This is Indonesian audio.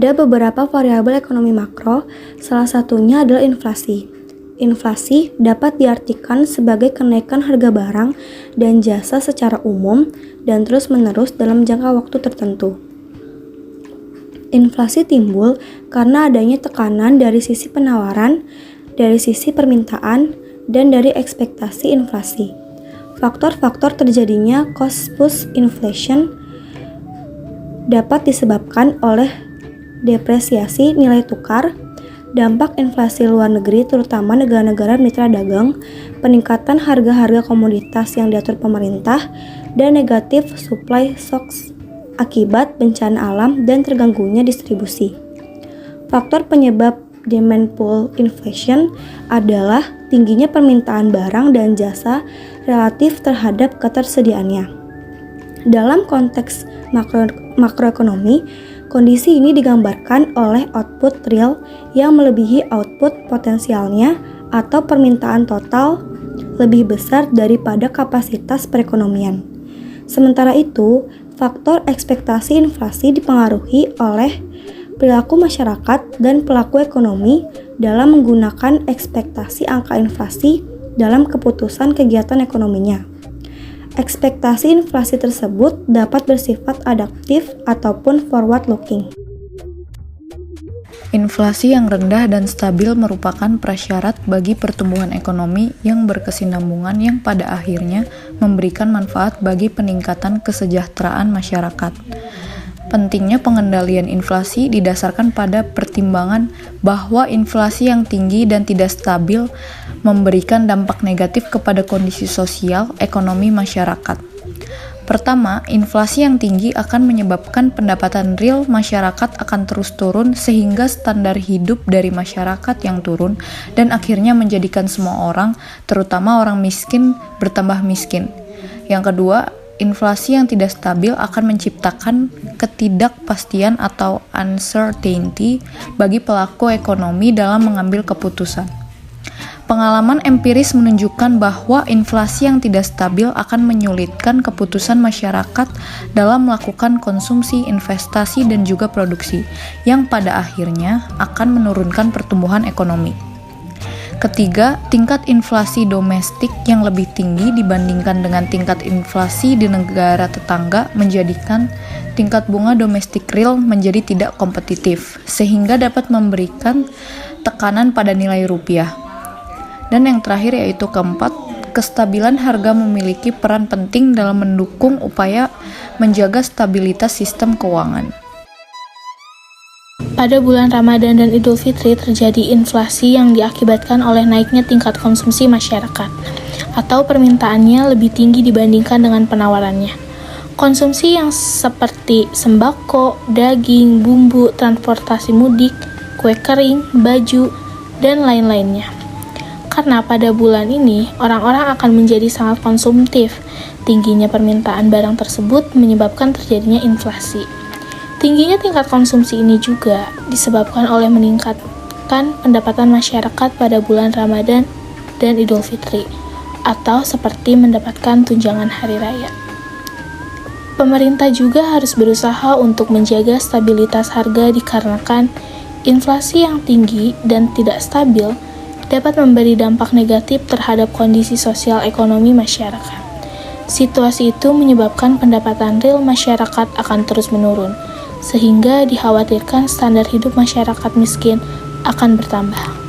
Ada beberapa variabel ekonomi makro, salah satunya adalah inflasi. Inflasi dapat diartikan sebagai kenaikan harga barang dan jasa secara umum dan terus-menerus dalam jangka waktu tertentu. Inflasi timbul karena adanya tekanan dari sisi penawaran, dari sisi permintaan, dan dari ekspektasi inflasi. Faktor-faktor terjadinya cost push inflation dapat disebabkan oleh depresiasi nilai tukar, dampak inflasi luar negeri terutama negara-negara mitra dagang, peningkatan harga-harga komoditas yang diatur pemerintah, dan negatif supply shocks akibat bencana alam dan terganggunya distribusi. Faktor penyebab demand pull inflation adalah tingginya permintaan barang dan jasa relatif terhadap ketersediaannya. Dalam konteks makroekonomi, kondisi ini digambarkan oleh output real yang melebihi output potensialnya atau permintaan total lebih besar daripada kapasitas perekonomian. Sementara itu, faktor ekspektasi inflasi dipengaruhi oleh perilaku masyarakat dan pelaku ekonomi dalam menggunakan ekspektasi angka inflasi dalam keputusan kegiatan ekonominya. Ekspektasi inflasi tersebut dapat bersifat adaptif ataupun forward-looking. Inflasi yang rendah dan stabil merupakan prasyarat bagi pertumbuhan ekonomi yang berkesinambungan yang pada akhirnya memberikan manfaat bagi peningkatan kesejahteraan masyarakat. Pentingnya pengendalian inflasi didasarkan pada pertimbangan bahwa inflasi yang tinggi dan tidak stabil memberikan dampak negatif kepada kondisi sosial ekonomi masyarakat. Pertama, inflasi yang tinggi akan menyebabkan pendapatan real masyarakat akan terus turun sehingga standar hidup dari masyarakat yang turun dan akhirnya menjadikan semua orang, terutama orang miskin, bertambah miskin. Yang kedua, inflasi yang tidak stabil akan menciptakan ketidakpastian atau uncertainty bagi pelaku ekonomi dalam mengambil keputusan. Pengalaman empiris menunjukkan bahwa inflasi yang tidak stabil akan menyulitkan keputusan masyarakat dalam melakukan konsumsi, investasi, dan juga produksi, yang pada akhirnya akan menurunkan pertumbuhan ekonomi. Ketiga, tingkat inflasi domestik yang lebih tinggi dibandingkan dengan tingkat inflasi di negara tetangga menjadikan tingkat bunga domestik real menjadi tidak kompetitif, sehingga dapat memberikan tekanan pada nilai rupiah. Dan yang terakhir yaitu keempat, kestabilan harga memiliki peran penting dalam mendukung upaya menjaga stabilitas sistem keuangan. Pada bulan Ramadan dan Idul Fitri terjadi inflasi yang diakibatkan oleh naiknya tingkat konsumsi masyarakat atau permintaannya lebih tinggi dibandingkan dengan penawarannya. Konsumsi yang seperti sembako, daging, bumbu, transportasi mudik, kue kering, baju, dan lain-lainnya. Karena pada bulan ini, orang-orang akan menjadi sangat konsumtif. Tingginya permintaan barang tersebut menyebabkan terjadinya inflasi. Tingginya tingkat konsumsi ini juga disebabkan oleh meningkatkan pendapatan masyarakat pada bulan Ramadan dan Idul Fitri, atau seperti mendapatkan tunjangan hari raya. Pemerintah juga harus berusaha untuk menjaga stabilitas harga dikarenakan inflasi yang tinggi dan tidak stabil dapat memberi dampak negatif terhadap kondisi sosial ekonomi masyarakat. Situasi itu menyebabkan pendapatan real masyarakat akan terus menurun, sehingga dikhawatirkan standar hidup masyarakat miskin akan bertambah.